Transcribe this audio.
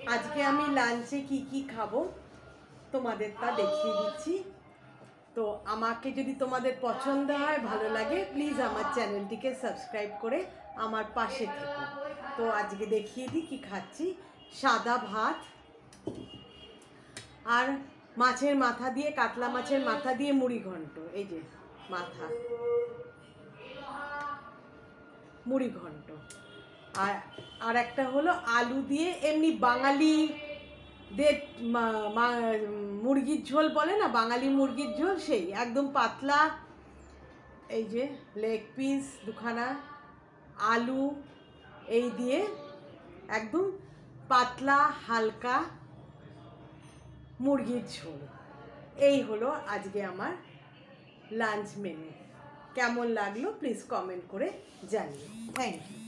আজকে আমি লাঞ্চে কি খাবো তোমাদের তা দেখিয়ে দিচ্ছি। তো আমাকে যদি তোমাদের পছন্দ হয়, ভালো লাগে, প্লিজ আমার চ্যানেলটিকে সাবস্ক্রাইব করে আমার পাশে থেকো। তো আজকে দেখিয়ে দিই কি খাচ্ছি। সাদা ভাত আর মাছের মাথা দিয়ে, কাতলা মাছের মাথা দিয়ে মুড়ি ঘন্ট। এই যে মাথা, মুড়ি ঘন্ট। আর একটা হলো আলু দিয়ে এমনি বাঙালি মুরগির ঝোল বলে না, বাঙালি মুরগির ঝোল, সেই একদম পাতলা। এই যে লেগ পিস দুখানা, আলু এই দিয়ে একদম পাতলা হালকা মুরগির ঝোল। এই হলো আজকে আমার লাঞ্চ মেনু। কেমন লাগলো প্লিজ কমেন্ট করে জানিও। Thank you.